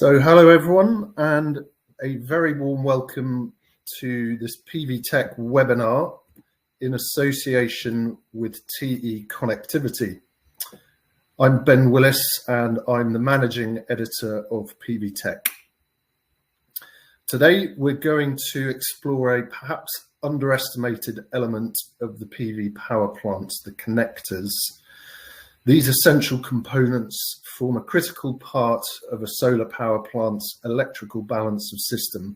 Hello everyone, and a very warm welcome to this PV Tech webinar in association with TE Connectivity. I'm Ben Willis and I'm the Managing Editor of PV Tech. Today we're going to explore a perhaps underestimated element of the PV power plants, the connectors. These essential components form a critical part of a solar power plant's electrical balance of system,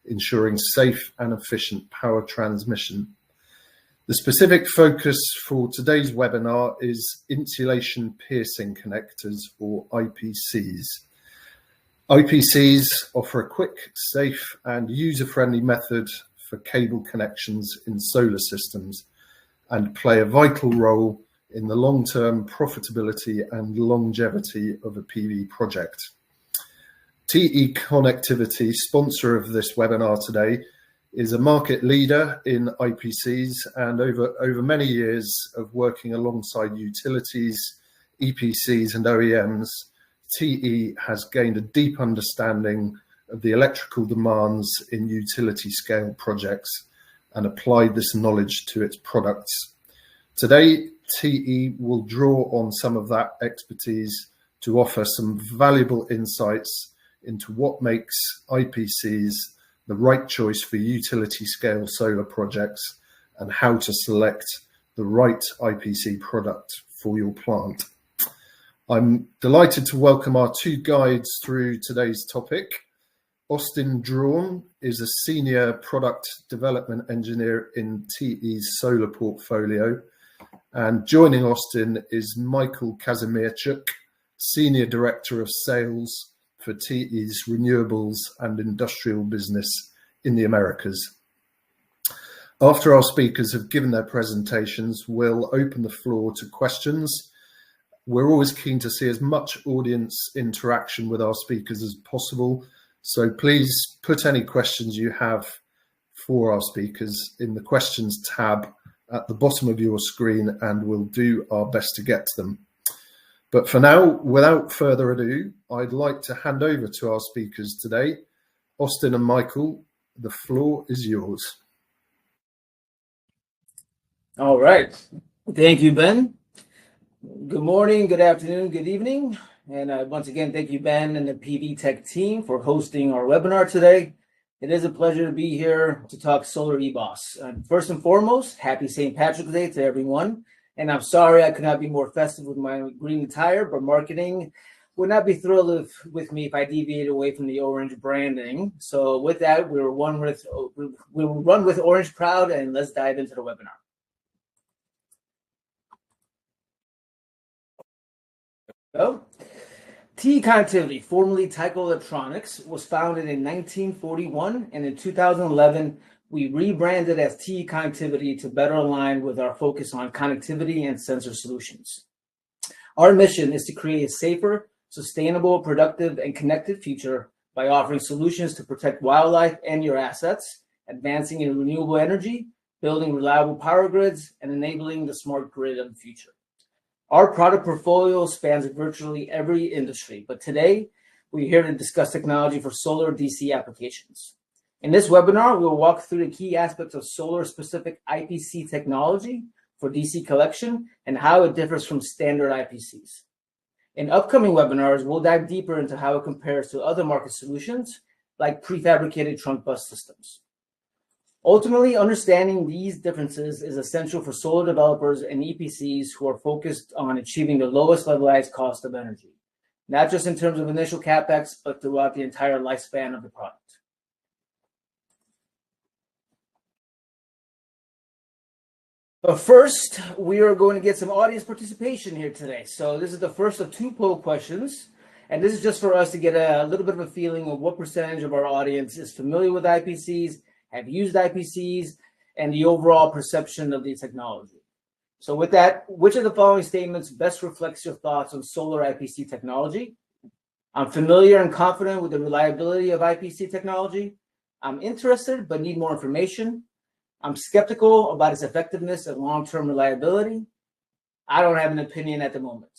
ensuring safe and efficient power transmission. The specific focus for today's webinar is insulation piercing connectors, or IPCs. IPCs offer a quick, safe and user-friendly method for cable connections in solar systems and play a vital role in the long-term profitability and longevity of a PV project. TE Connectivity, sponsor of this webinar today, is a market leader in IPCs, and over many years of working alongside utilities, EPCs and OEMs, TE has gained a deep understanding of the electrical demands in utility scale projects and applied this knowledge to its products. Today, TE will draw on some of that expertise to offer some valuable insights into what makes IPCs the right choice for utility scale solar projects and how to select the right IPC product for your plant. I'm delighted to welcome our two guides through today's topic. Austin Drawn is a Senior Product Development Engineer in TE's solar portfolio. And joining Austin is Michael Kazimierczuk, Senior Director of Sales for TE's Renewables and Industrial business in the Americas. After our speakers have given their presentations, we'll open the floor to questions. We're always keen to see as much audience interaction with our speakers as possible, so please put any questions you have for our speakers in the questions tab at the bottom of your screen, and we'll do our best to get to them. But for now, without further ado, I'd like to hand over to our speakers today. Austin and Michael, the floor is yours. All right. Thank you, Ben. Good morning, good afternoon, good evening. And once again, thank you, Ben and the PV Tech team for hosting our webinar today. It is a pleasure to be here to talk solar EBOS. First and foremost, happy St. Patrick's Day to everyone. And I'm sorry I could not be more festive with my green attire, but marketing would not be thrilled with me if I deviated away from the orange branding. So with that, we will run with Orange Proud, and let's dive into the webinar. So, TE Connectivity, formerly Tyco Electronics, was founded in 1941, and in 2011, we rebranded as TE Connectivity to better align with our focus on connectivity and sensor solutions. Our mission is to create a safer, sustainable, productive, and connected future by offering solutions to protect wildlife and your assets, advancing in renewable energy, building reliable power grids, and enabling the smart grid of the future. Our product portfolio spans virtually every industry, but today we're here to discuss technology for solar DC applications. In this webinar, we'll walk through the key aspects of solar-specific IPC technology for DC collection and how it differs from standard IPCs. In upcoming webinars, we'll dive deeper into how it compares to other market solutions like prefabricated trunk bus systems. Ultimately, understanding these differences is essential for solar developers and EPCs who are focused on achieving the lowest levelized cost of energy, not just in terms of initial CapEx, but throughout the entire lifespan of the product. But first, we are going to get some audience participation here today. So this is the first of two poll questions, and this is just for us to get a little bit of a feeling of what percentage of our audience is familiar with IPCs, have used IPCs, and the overall perception of the technology. So with that, which of the following statements best reflects your thoughts on solar IPC technology? I'm familiar and confident with the reliability of IPC technology. I'm interested but need more information. I'm skeptical about its effectiveness and long-term reliability. I don't have an opinion at the moment.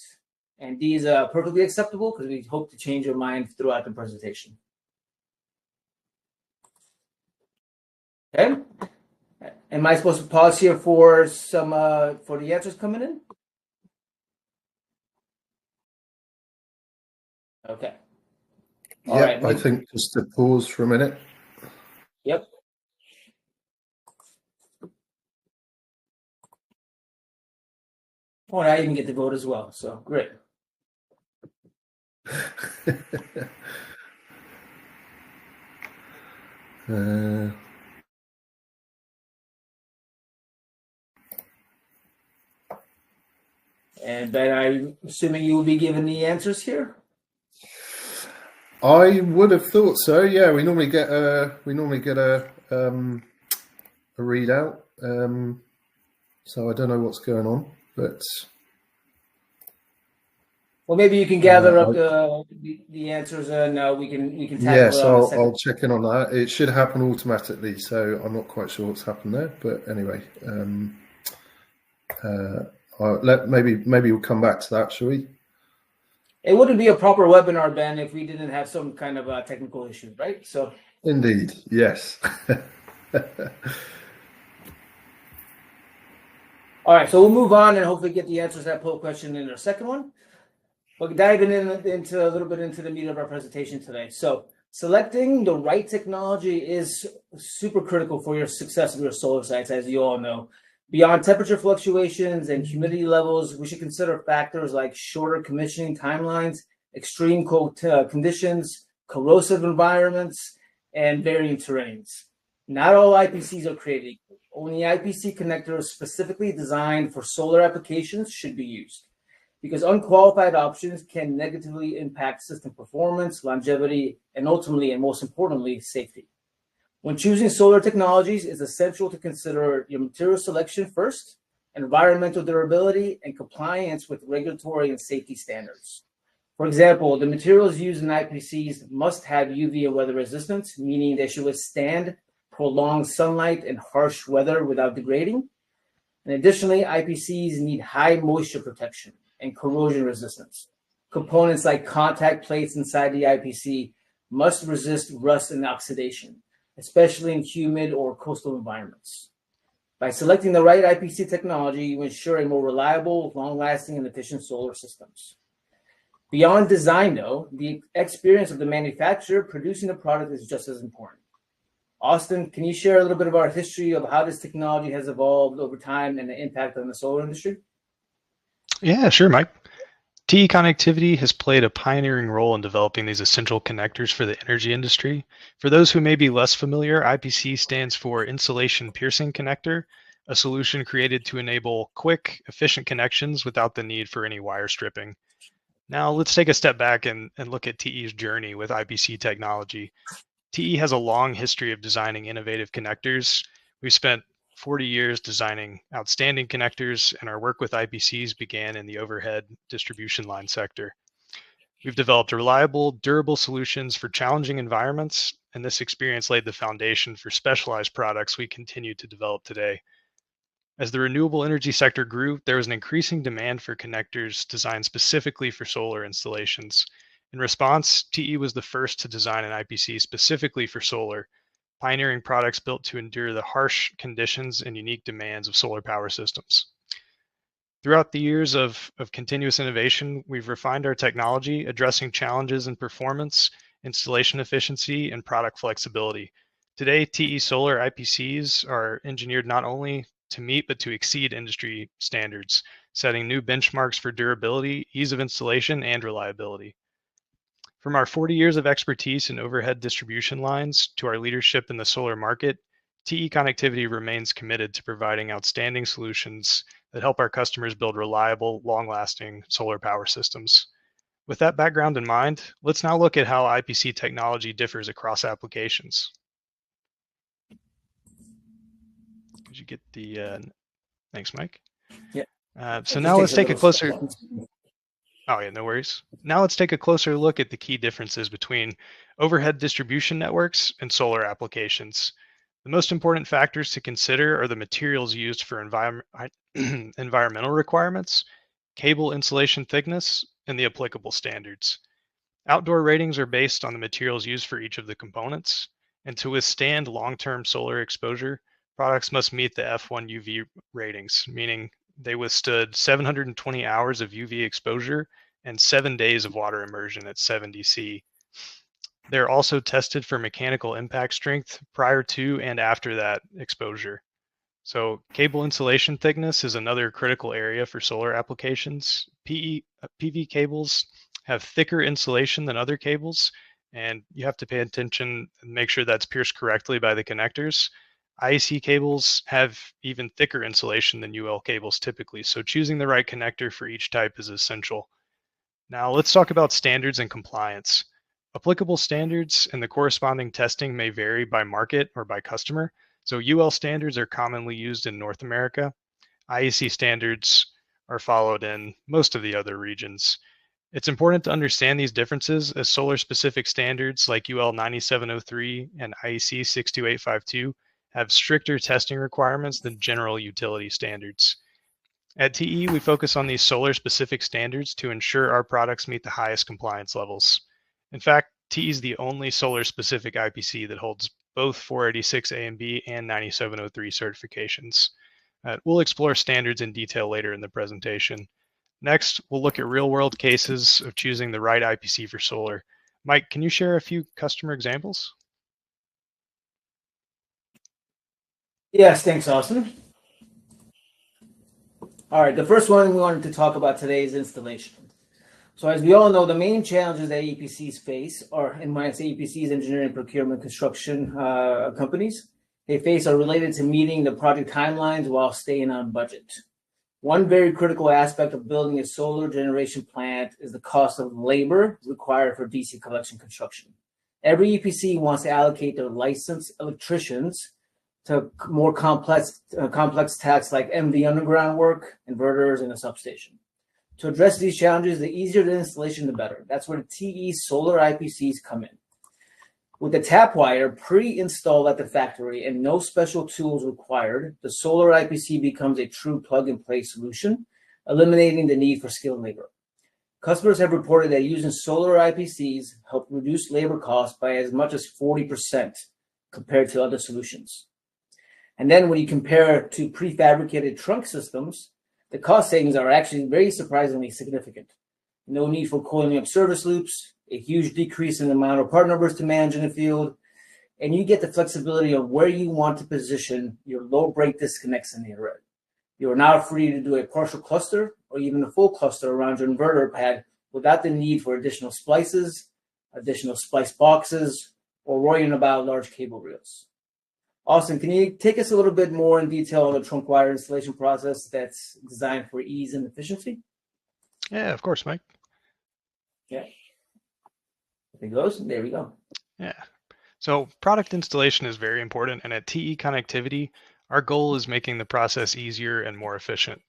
And D is perfectly acceptable because we hope to change your mind throughout the presentation. Okay. Am I supposed to pause here for some for the answers coming in? Okay. All Yeah, right. I think just to pause for a minute. Yep. Oh, I even get to vote as well. So great. And Ben, I'm assuming you will be given the answers here. I would have thought so. Yeah, we normally get a readout. So I don't know what's going on, but Well, maybe you can gather up the answers, and we can tackle yes, it on a second. I'll check in on that. It should happen automatically, so I'm not quite sure what's happened there. But anyway, maybe we'll come back to that, shall we? It wouldn't be a proper webinar, Ben, if we didn't have some kind of technical issue, right? So indeed, yes. All right, so we'll move on and hopefully get the answers to that poll question in our second one. We're diving into a little bit into the meat of our presentation today. So selecting the right technology is super critical for your success of your solar sites, as you all know. Beyond temperature fluctuations and humidity levels, we should consider factors like shorter commissioning timelines, extreme cold conditions, corrosive environments, and varying terrains. Not all IPCs are created equal. Only IPC connectors specifically designed for solar applications should be used, because unqualified options can negatively impact system performance, longevity, and ultimately, and most importantly, safety. When choosing solar technologies, it's essential to consider your material selection first, environmental durability, and compliance with regulatory and safety standards. For example, the materials used in IPCs must have UV and weather resistance, meaning they should withstand prolonged sunlight and harsh weather without degrading. And additionally, IPCs need high moisture protection and corrosion resistance. Components like contact plates inside the IPC must resist rust and oxidation, especially in humid or coastal environments. By selecting the right IPC technology, you ensure a more reliable, long-lasting, and efficient solar systems. Beyond design, though, the experience of the manufacturer producing the product is just as important. Austin, can you share a little bit of our history of how this technology has evolved over time and the impact on the solar industry? Yeah, sure, Mike. TE Connectivity has played a pioneering role in developing these essential connectors for the energy industry. For those who may be less familiar, IPC stands for Insulation Piercing Connector, a solution created to enable quick, efficient connections without the need for any wire stripping. Now, let's take a step back and look at TE's journey with IPC technology. TE has a long history of designing innovative connectors. We've spent 40 years designing outstanding connectors, and our work with IPCs began in the overhead distribution line sector. We've developed reliable, durable solutions for challenging environments, and this experience laid the foundation for specialized products we continue to develop today. As the renewable energy sector grew, there was an increasing demand for connectors designed specifically for solar installations. In response, TE was the first to design an IPC specifically for solar, pioneering products built to endure the harsh conditions and unique demands of solar power systems. Throughout the years of continuous innovation, we've refined our technology, addressing challenges in performance, installation efficiency, and product flexibility. Today, TE Solar IPCs are engineered not only to meet but to exceed industry standards, setting new benchmarks for durability, ease of installation, and reliability. From our 40 years of expertise in overhead distribution lines to our leadership in the solar market, TE Connectivity remains committed to providing outstanding solutions that help our customers build reliable, long-lasting solar power systems. With that background in mind, let's now look at how IPC technology differs across applications. Did you get the, thanks, Mike. Yeah. So now let's take a closer, oh yeah, no worries. Now let's take a closer look at the key differences between overhead distribution networks and solar applications. The most important factors to consider are the materials used for environmental requirements, cable insulation thickness, and the applicable standards. Outdoor ratings are based on the materials used for each of the components, and to withstand long-term solar exposure, products must meet the F1 UV ratings, meaning they withstood 720 hours of UV exposure and 7 days of water immersion at 70 C. They're also tested for mechanical impact strength prior to and after that exposure. So cable insulation thickness is another critical area for solar applications. PV cables have thicker insulation than other cables, and you have to pay attention and make sure that's pierced correctly by the connectors. IEC cables have even thicker insulation than UL cables typically, so choosing the right connector for each type is essential. Now let's talk about standards and compliance. Applicable standards and the corresponding testing may vary by market or by customer. So UL standards are commonly used in North America. IEC standards are followed in most of the other regions. It's important to understand these differences as solar-specific standards like UL 9703 and IEC 62852 have stricter testing requirements than general utility standards. At TE, we focus on these solar-specific standards to ensure our products meet the highest compliance levels. In fact, TE is the only solar-specific IPC that holds both 486A and B and 9703 certifications. We'll explore standards in detail later in the presentation. Next, we'll look at real-world cases of choosing the right IPC for solar. Mike, can you share a few customer examples? Yes, thanks, Austin. All right, the first one we wanted to talk about today is installation. So as we all know, the main challenges that EPCs face are, and when I say EPCs, engineering, procurement, construction companies, they face are related to meeting the project timelines while staying on budget. One very critical aspect of building a solar generation plant is the cost of labor required for DC collection construction. Every EPC wants to allocate their licensed electricians to more complex tasks like MV underground work, inverters, and a substation. To address these challenges, the easier the installation, the better. That's where the TE solar IPCs come in. With the tap wire pre-installed at the factory and no special tools required, the solar IPC becomes a true plug-and-play solution, eliminating the need for skilled labor. Customers have reported that using solar IPCs help reduce labor costs by as much as 40% compared to other solutions. And then when you compare to prefabricated trunk systems, the cost savings are actually very surprisingly significant. No need for coiling up service loops, a huge decrease in the amount of part numbers to manage in the field, and you get the flexibility of where you want to position your low break disconnects in the array. You are now free to do a partial cluster or even a full cluster around your inverter pad without the need for additional splices, additional splice boxes, or worrying about large cable reels. Austin, can you take us a little bit more in detail on the trunk wire installation process that's designed for ease and efficiency? Yeah, of course, Mike. Yeah. There it goes. There we go. Yeah. So product installation is very important, and at TE Connectivity, our goal is making the process easier and more efficient.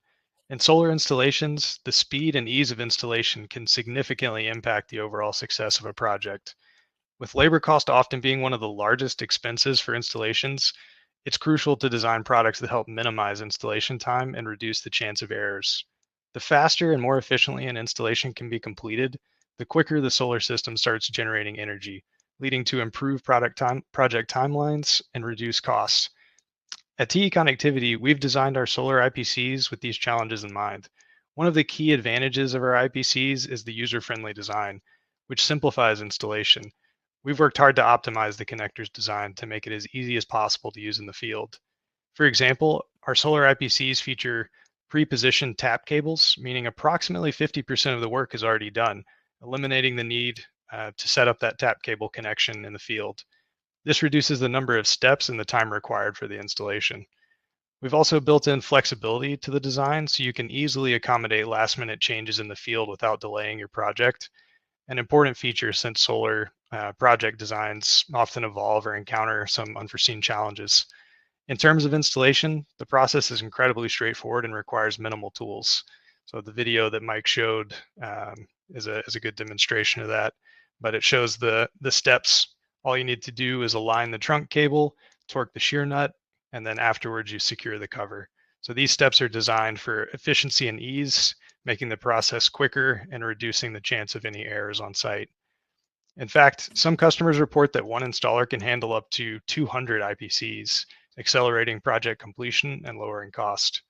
In solar installations, the speed and ease of installation can significantly impact the overall success of a project. With labor cost often being one of the largest expenses for installations, it's crucial to design products that help minimize installation time and reduce the chance of errors. The faster and more efficiently an installation can be completed, the quicker the solar system starts generating energy, leading to improved project timelines and reduced costs. At TE Connectivity, we've designed our solar IPCs with these challenges in mind. One of the key advantages of our IPCs is the user-friendly design, which simplifies installation. We've worked hard to optimize the connector's design to make it as easy as possible to use in the field. For example, our solar IPCs feature pre-positioned tap cables, meaning approximately 50% of the work is already done, eliminating the need to set up that tap cable connection in the field. This reduces the number of steps and the time required for the installation. We've also built in flexibility to the design so you can easily accommodate last-minute changes in the field without delaying your project. An important feature since solar project designs often evolve or encounter some unforeseen challenges. In terms of installation, the process is incredibly straightforward and requires minimal tools. So the video that Mike showed is a good demonstration of that, but it shows the steps. All you need to do is align the trunk cable, torque the shear nut, and then afterwards you secure the cover. So these steps are designed for efficiency and ease, making the process quicker and reducing the chance of any errors on site. In fact, some customers report that one installer can handle up to 200 IPCs, accelerating project completion and lowering cost.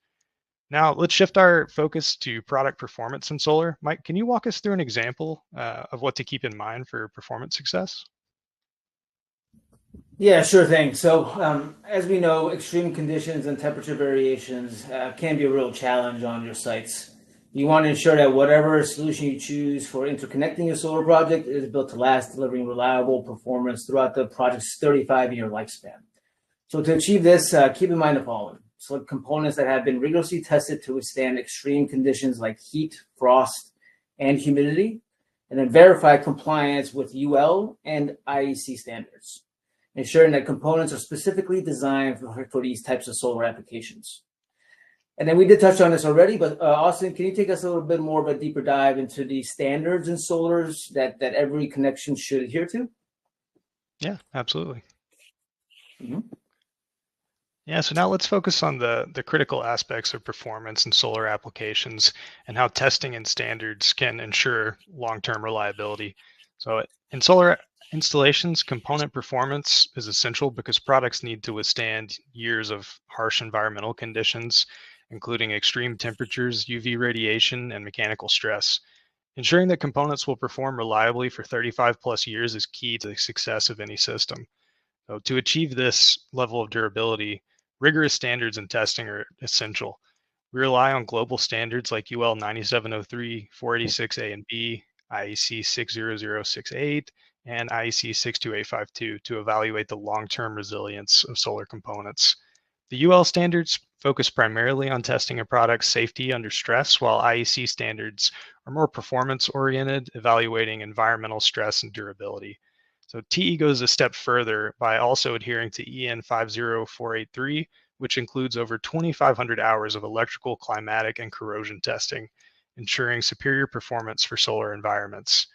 Now, let's shift our focus to product performance in solar. Mike, can you walk us through an example of what to keep in mind for performance success? Yeah, sure thing. So, as we know, extreme conditions and temperature variations can be a real challenge on your sites. You want to ensure that whatever solution you choose for interconnecting your solar project is built to last, delivering reliable performance throughout the project's 35-year lifespan. So to achieve this, keep in mind the following. Select components that have been rigorously tested to withstand extreme conditions like heat, frost, and humidity, and then verify compliance with UL and IEC standards, ensuring that components are specifically designed for these types of solar applications. And then we did touch on this already, but Austin, can you take us a little bit more of a deeper dive into the standards in solars that every connection should adhere to? Yeah, absolutely. Mm-hmm. Yeah, so now let's focus on the critical aspects of performance in solar applications and how testing and standards can ensure long-term reliability. So in solar installations, component performance is essential because products need to withstand years of harsh environmental conditions, including extreme temperatures, UV radiation, and mechanical stress. Ensuring that components will perform reliably for 35 plus years is key to the success of any system. So to achieve this level of durability, rigorous standards and testing are essential. We rely on global standards like UL 9703, 486A and B, IEC 60068, and IEC 62852 to evaluate the long-term resilience of solar components. The UL standards focus primarily on testing a product's safety under stress, while IEC standards are more performance-oriented, evaluating environmental stress and durability. So TE goes a step further by also adhering to EN 50483, which includes over 2,500 hours of electrical, climatic, and corrosion testing, ensuring superior performance for solar environments.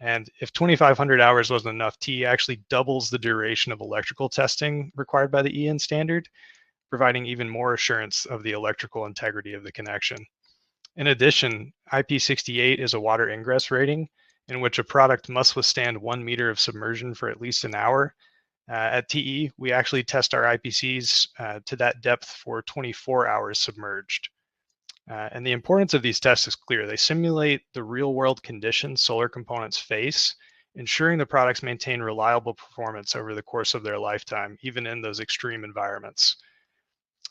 And if 2,500 hours wasn't enough, TE actually doubles the duration of electrical testing required by the EN standard, providing even more assurance of the electrical integrity of the connection. In addition, IP68 is a water ingress rating in which a product must withstand 1 meter of submersion for at least an hour. At TE, we actually test our IPCs to that depth for 24 hours submerged. And the importance of these tests is clear. They simulate the real-world conditions solar components face, ensuring the products maintain reliable performance over the course of their lifetime, even in those extreme environments.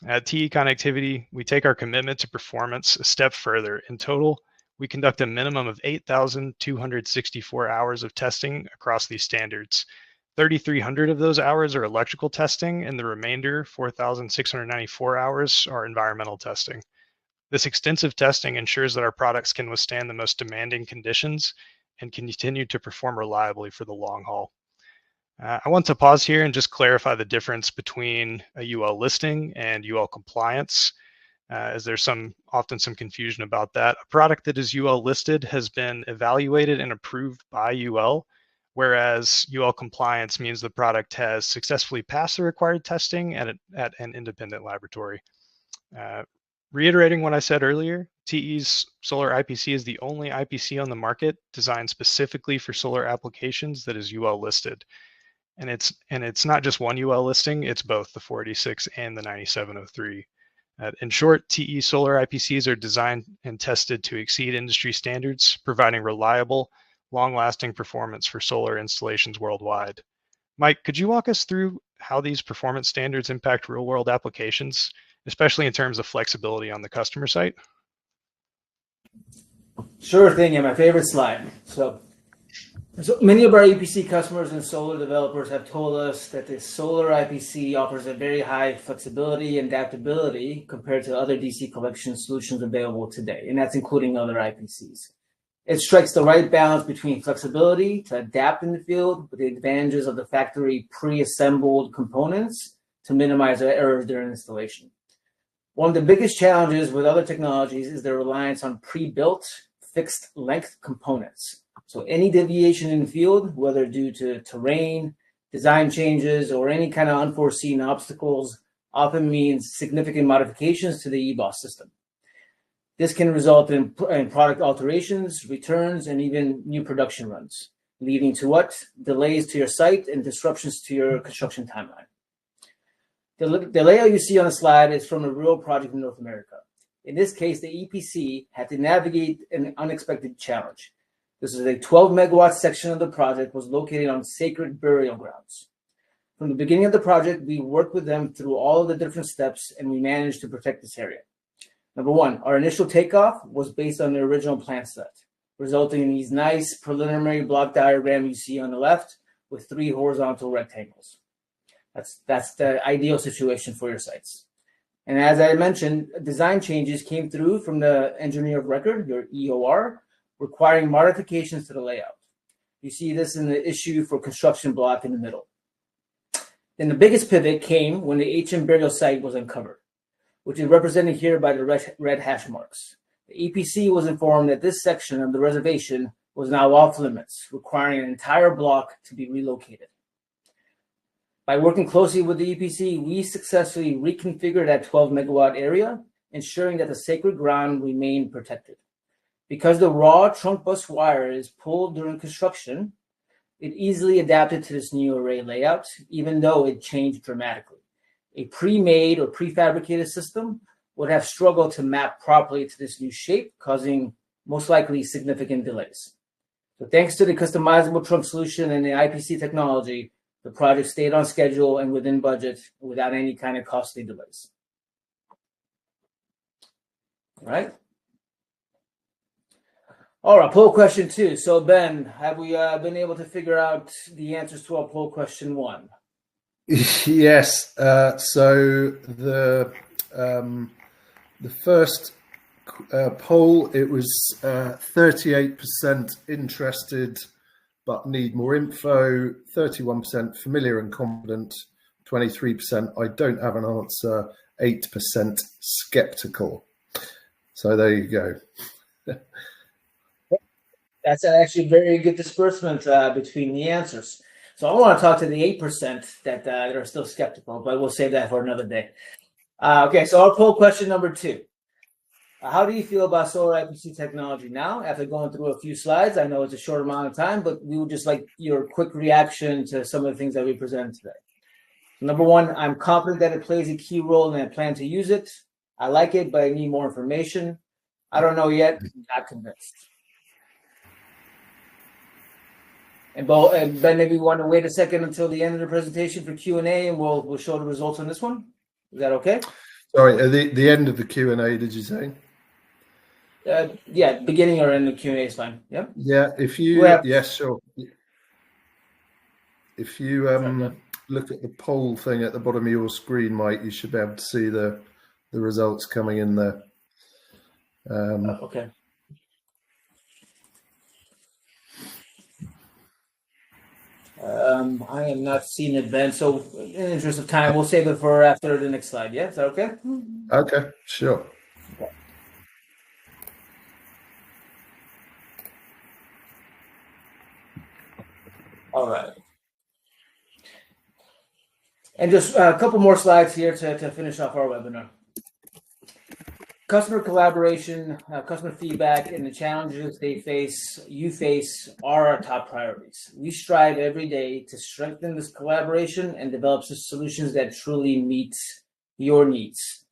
At TE Connectivity, we take our commitment to performance a step further. In total, we conduct a minimum of 8,264 hours of testing across these standards. 3,300 of those hours are electrical testing, and the remainder, 4,694 hours, are environmental testing. This extensive testing ensures that our products can withstand the most demanding conditions and continue to perform reliably for the long haul. I want to pause here and just clarify the difference between a UL listing and UL compliance, as there's often some confusion about that. A product that is UL listed has been evaluated and approved by UL, whereas UL compliance means the product has successfully passed the required testing at an independent laboratory. Reiterating what I said earlier, TE's Solar IPC is the only IPC on the market designed specifically for solar applications that is UL listed. And it's not just one UL listing, it's both the 486 and the 9703. In short, TE solar IPCs are designed and tested to exceed industry standards, providing reliable, long-lasting performance for solar installations worldwide. Mike, could you walk us through how these performance standards impact real-world applications, especially in terms of flexibility on the customer site? Sure thing, and my favorite slide. So many of our EPC customers and solar developers have told us that the solar IPC offers a very high flexibility and adaptability compared to other DC collection solutions available today, and that's including other IPCs. It strikes the right balance between flexibility to adapt in the field with the advantages of the factory pre-assembled components to minimize errors during installation. One of the biggest challenges with other technologies is their reliance on pre-built fixed length components. So any deviation in the field, whether due to terrain, design changes, or any kind of unforeseen obstacles, often means significant modifications to the EBOS system. This can result in product alterations, returns, and even new production runs, leading to what? Delays to your site and disruptions to your construction timeline. The layout you see on the slide is from a real project in North America. In this case, the EPC had to navigate an unexpected challenge. This is a 12 megawatt section of the project was located on sacred burial grounds. From the beginning of the project, we worked with them through all of the different steps, and we managed to protect this area. Number one, our initial takeoff was based on the original plan set, resulting in these nice preliminary block diagram you see on the left with 3 horizontal rectangles. That's the ideal situation for your sites. And as I mentioned, design changes came through from the engineer of record, your EOR, requiring modifications to the layout. You see this in the issue for construction block in the middle. Then the biggest pivot came when the HM burial site was uncovered, which is represented here by the red hash marks. The EPC was informed that this section of the reservation was now off limits, requiring an entire block to be relocated. By working closely with the EPC, we successfully reconfigured that 12 megawatt area, ensuring that the sacred ground remained protected. Because the raw trunk bus wire is pulled during construction, it easily adapted to this new array layout, even though it changed dramatically. A pre-made or prefabricated system would have struggled to map properly to this new shape, causing most likely significant delays. So thanks to the customizable trunk solution and the IPC technology, the project stayed on schedule and within budget without any kind of costly delays. All right. All right, poll question 2. So Ben, have we been able to figure out the answers to our poll question 1? Yes. So the first poll, it was 38% interested but need more info, 31% familiar and confident, 23% I don't have an answer, 8% skeptical. So there you go. That's actually a very good disbursement between the answers. So I want to talk to the 8% that are still skeptical, but we'll save that for another day. Okay, so our poll question number 2. How do you feel about solar IPC technology now? After going through a few slides, I know it's a short amount of time, but we would just like your quick reaction to some of the things that we presented today. Number 1, I'm confident that it plays a key role and I plan to use it. I like it, but I need more information. I don't know yet, not convinced. And Ben, maybe we want to wait a second until the end of the presentation for Q&A, and we'll show the results on this one. Is that okay? Sorry, at the end of the Q&A, did you say? Yeah, beginning or end of Q&A is fine. Yeah. Yeah. If you yes, sure. If you look at the poll thing at the bottom of your screen, Mike, you should be able to see the results coming in there. Okay. I am not seeing it, Ben. So in the interest of time, we'll save it for after the next slide. Yeah, is that okay? Okay, sure. Okay. All right. And just a couple more slides here to finish off our webinar. Customer collaboration, customer feedback, and the challenges you face are our top priorities. We strive every day to strengthen this collaboration and develop solutions that truly meet your needs.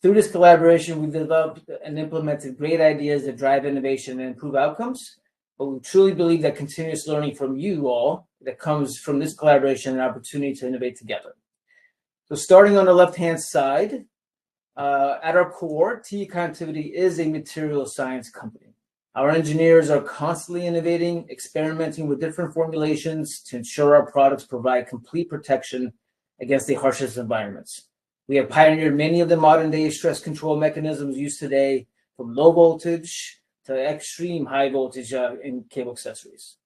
Through this collaboration, we've developed and implemented great ideas that drive innovation and improve outcomes, but we truly believe that continuous learning from you all that comes from this collaboration and opportunity to innovate together. So starting on the left-hand side, at our core, TE Connectivity is a material science company. Our engineers are constantly innovating, experimenting with different formulations to ensure our products provide complete protection against the harshest environments. We have pioneered many of the modern-day stress control mechanisms used today, from low voltage to extreme high voltage in cable accessories.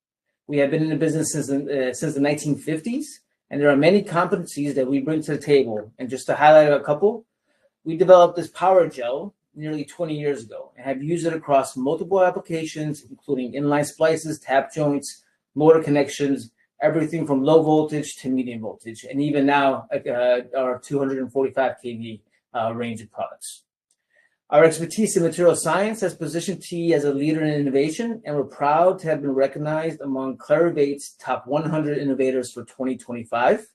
We have been in the business since the 1950s, and there are many competencies that we bring to the table. And just to highlight a couple, we developed this power gel nearly 20 years ago and have used it across multiple applications, including inline splices, tap joints, motor connections, everything from low voltage to medium voltage, and even now our 245 kV range of products. Our expertise in material science has positioned TE as a leader in innovation, and we're proud to have been recognized among Clarivate's top 100 innovators for 2025.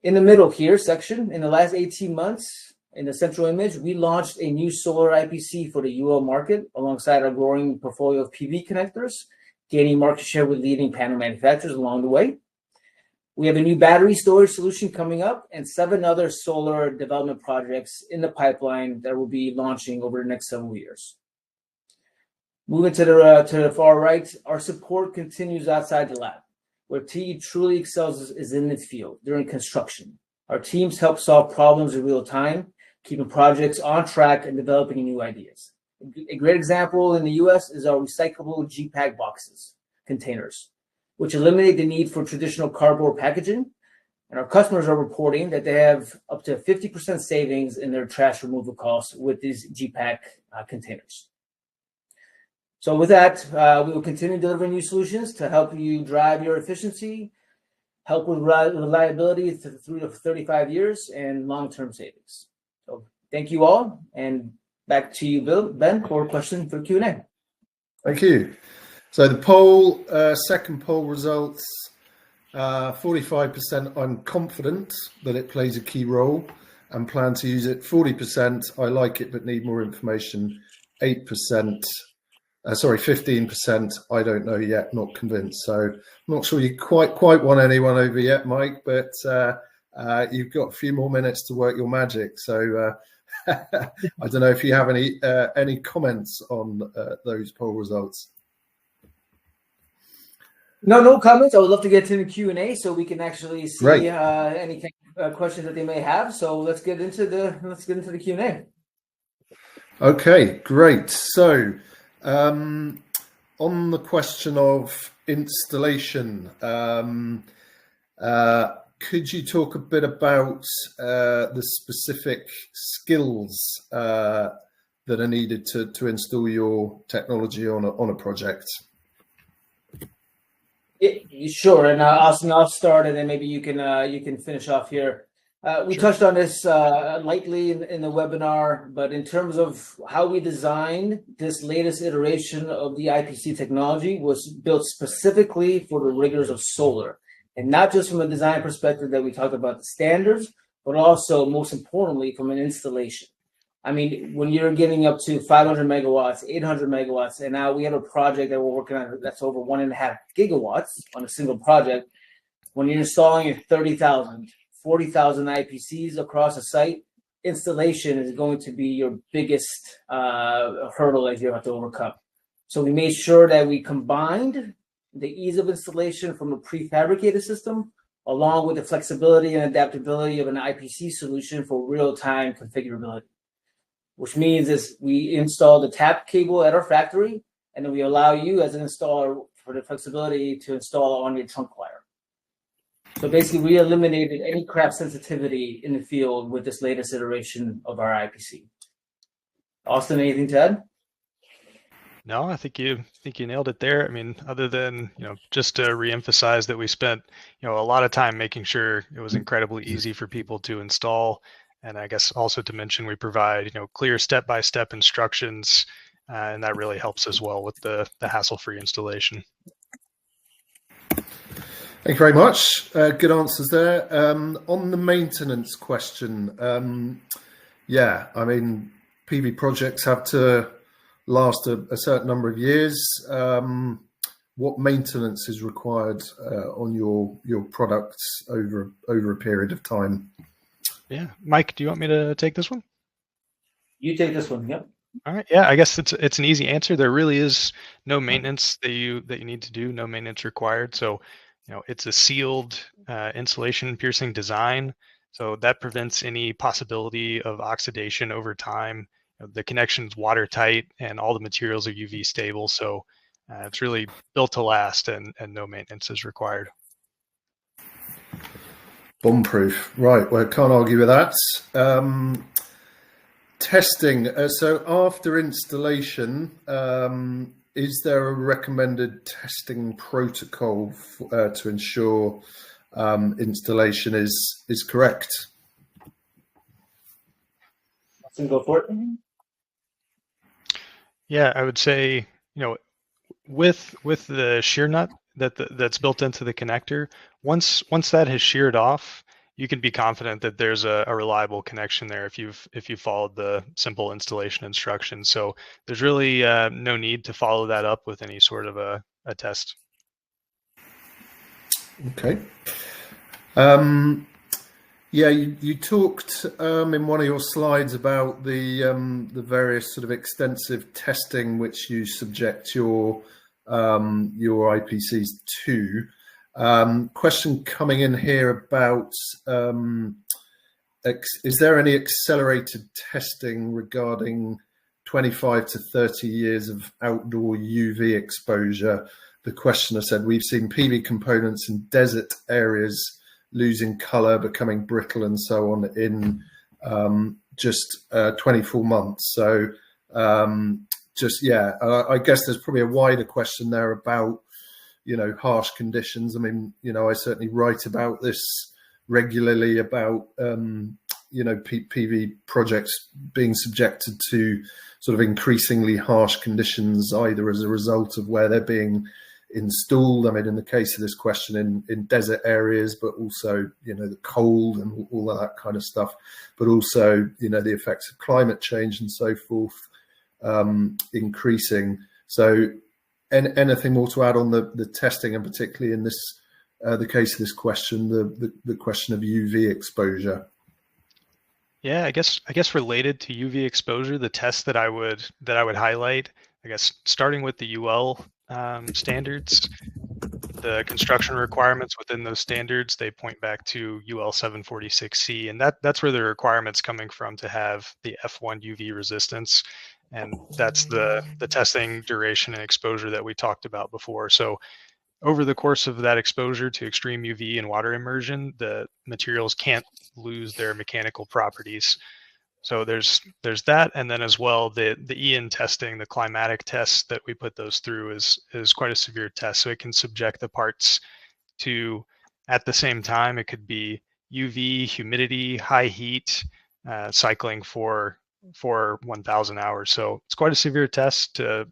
In the middle here section, in the last 18 months, in the central image, we launched a new solar IPC for the UL market alongside our growing portfolio of PV connectors, gaining market share with leading panel manufacturers along the way. We have a new battery storage solution coming up and 7 other solar development projects in the pipeline that will be launching over the next several years. Moving to the far right, our support continues outside the lab. Where TE truly excels is in the field during construction. Our teams help solve problems in real time, keeping projects on track and developing new ideas. A great example in the US is our recyclable GPAC boxes, containers, which eliminate the need for traditional cardboard packaging. And our customers are reporting that they have up to 50% savings in their trash removal costs with these GPAC containers. So with that, we will continue delivering new solutions to help you drive your efficiency, help with reliability through to 35 years, and long-term savings. So thank you all, and back to you, Ben, for a question for Q&A. Thank you. So the poll, second poll results, 45% I'm confident that it plays a key role and plan to use it. 40% I like it but need more information. 15% I don't know yet, not convinced. So I'm not sure you quite won anyone over yet, Mike, but you've got a few more minutes to work your magic. So I don't know if you have any comments on those poll results. No comments. I would love to get to the Q&A so we can actually see any questions that they may have. So let's get into the Q&A. Okay, great. So on the question of installation, could you talk a bit about the specific skills that are needed to install your technology on a project? Yeah, sure, and I'll start, and then maybe you can finish off here. We touched on this lightly in the webinar, but in terms of how we designed this latest iteration of the IPC technology was built specifically for the rigors of solar, and not just from a design perspective that we talked about the standards, but also most importantly from an installation. I mean, when you're getting up to 500 megawatts, 800 megawatts, and now we have a project that we're working on that's over 1.5 gigawatts on a single project. When you're installing 30,000, 40,000 IPCs across a site, installation is going to be your biggest hurdle that you have to overcome. So we made sure that we combined the ease of installation from a prefabricated system along with the flexibility and adaptability of an IPC solution for real-time configurability. Which means is we install the tap cable at our factory, and then we allow you as an installer for the flexibility to install on your trunk wire. So basically, we eliminated any craft sensitivity in the field with this latest iteration of our IPC. Austin, anything to add? No, I think you nailed it there. I mean, other than just to reemphasize that we spent a lot of time making sure it was incredibly easy for people to install. And I guess also to mention, we provide clear step-by-step instructions, and that really helps as well with the hassle-free installation. Thank you very much. Good answers there. On the maintenance question, yeah, I mean, PV projects have to last a certain number of years. What maintenance is required on your products over a period of time? Yeah, Mike, do you want me to take this one? You take this one. Yep. All right. Yeah, I guess it's an easy answer. There really is no maintenance that you need to do. No maintenance required. So, it's a sealed insulation piercing design. So that prevents any possibility of oxidation over time. The connection's watertight, and all the materials are UV stable. So it's really built to last, and no maintenance is required. Bomb-proof, right? Well, can't argue with that. Testing. So after installation, is there a recommended testing protocol to ensure installation is correct? Go for it. Yeah, I would say, with the shear nut that's built into the connector, once that has sheared off, you can be confident that there's a reliable connection there if you've followed the simple installation instructions. So there's really no need to follow that up with any sort of a test. Okay. Yeah, you talked in one of your slides about the various sort of extensive testing which you subject your IPCs to. Question coming in here about is there any accelerated testing regarding 25 to 30 years of outdoor UV exposure? The questioner said, we've seen PV components in desert areas losing color, becoming brittle and so on in just 24 months. So I guess there's probably a wider question there about, harsh conditions. I mean, I certainly write about this regularly about, PV projects being subjected to sort of increasingly harsh conditions, either as a result of where they're being installed. I mean, in the case of this question, in desert areas, but also, the cold and all of that kind of stuff, but also, the effects of climate change and so forth increasing. So anything more to add on the testing, and particularly in this the case of this question, the question of UV exposure? Yeah, I guess related to UV exposure, the test that I would highlight, I guess starting with the UL standards, the construction requirements within those standards, they point back to UL 746C, and that's where the requirement's coming from to have the F1 UV resistance, and that's the testing duration and exposure that we talked about before. So over the course of that exposure to extreme UV and water immersion, the materials can't lose their mechanical properties. So there's that, and then as well the EN testing, the climatic test that we put those through is quite a severe test. So it can subject the parts to, at the same time, it could be UV, humidity, high heat, cycling for 1,000 hours. So it's quite a severe test to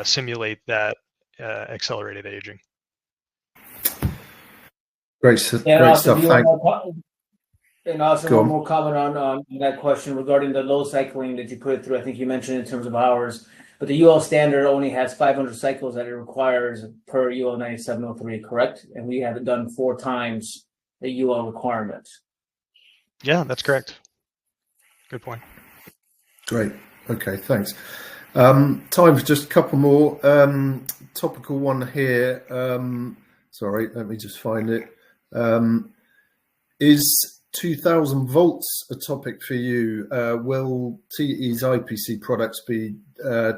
simulate that accelerated aging. Great stuff. Thanks. And also one more comment on that question regarding the low cycling that you put it through. I think you mentioned in terms of hours, but the UL standard only has 500 cycles that it requires per UL 9703, correct? And we have it done 4 times the UL requirement. Yeah, that's correct. Good point. Great. Okay, thanks. Time for just a couple more. Topical one here. Sorry, let me just find it. Is 2000 volts a topic for you? Will TE's IPC products be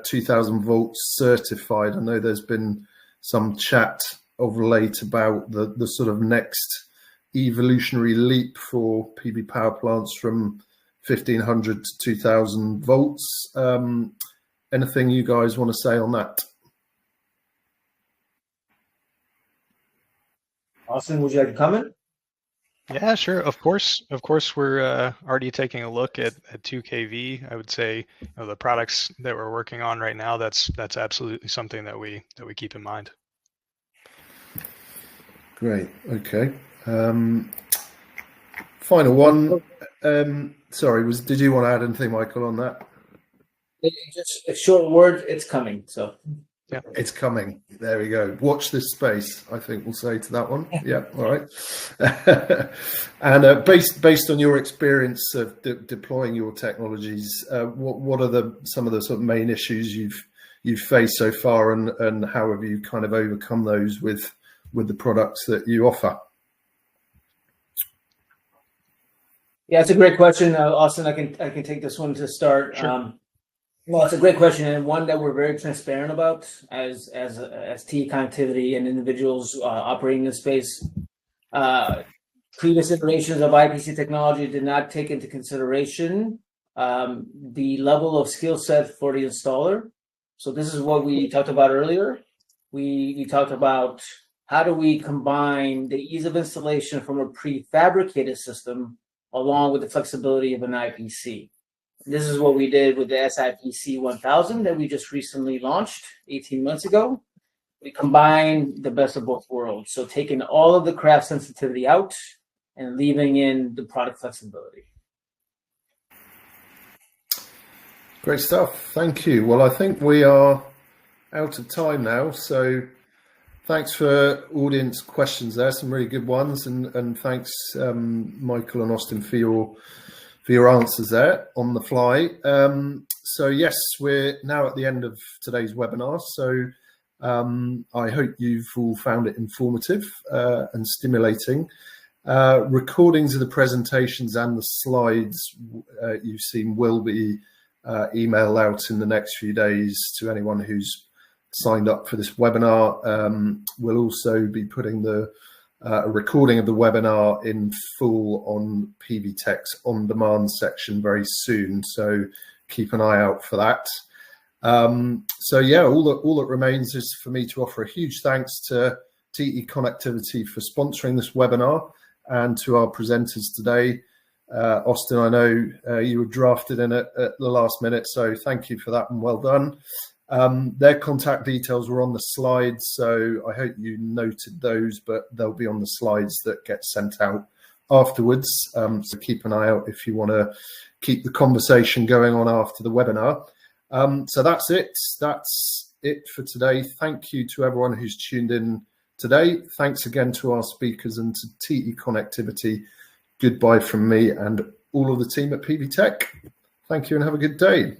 2000 volts certified? I know there's been some chat of late about the sort of next evolutionary leap for PV power plants from 1500 to 2000 volts. Anything you guys want to say on that? Austin, would you like to comment? Yeah, sure. Of course, we're already taking a look at 2 kV. I would say, the products that we're working on right now, that's absolutely something that we keep in mind. Great. Okay. Final one. Sorry, did you want to add anything, Michael, on that? Just a short word. It's coming. So. Yeah, it's coming. There we go. Watch this space, I think we'll say to that one. Yeah, all right. And based on your experience of deploying your technologies, what are some of the sort of main issues you've faced so far, and how have you kind of overcome those with the products that you offer? Yeah, it's a great question, Austin. I can take this one to start. Sure. Well, it's a great question, and one that we're very transparent about as TE Connectivity and individuals operating in the space. Previous iterations of IPC technology did not take into consideration the level of skill set for the installer. So this is what we talked about earlier. We talked about how do we combine the ease of installation from a prefabricated system along with the flexibility of an IPC. This is what we did with the SIPC 1000 that we just recently launched 18 months ago. We combined the best of both worlds. So taking all of the craft sensitivity out and leaving in the product flexibility. Great stuff. Thank you. Well, I think we are out of time now. So thanks for audience questions there. Some really good ones. And thanks, Michael and Austin, for your answers there on the fly. So yes, we're now at the end of today's webinar. So I hope you've all found it informative and stimulating. Recordings of the presentations and the slides you've seen will be emailed out in the next few days to anyone who's signed up for this webinar. We'll also be putting the recording of the webinar in full on PV Tech's on-demand section very soon, so keep an eye out for that. So yeah, all that remains is for me to offer a huge thanks to TE Connectivity for sponsoring this webinar and to our presenters today. Austin, I know you were drafted in at the last minute, so thank you for that and well done. Their contact details were on the slides, so I hope you noted those, but they'll be on the slides that get sent out afterwards. So keep an eye out if you want to keep the conversation going on after the webinar. So that's it. That's it for today. Thank you to everyone who's tuned in today. Thanks again to our speakers and to TE Connectivity. Goodbye from me and all of the team at PV Tech. Thank you and have a good day.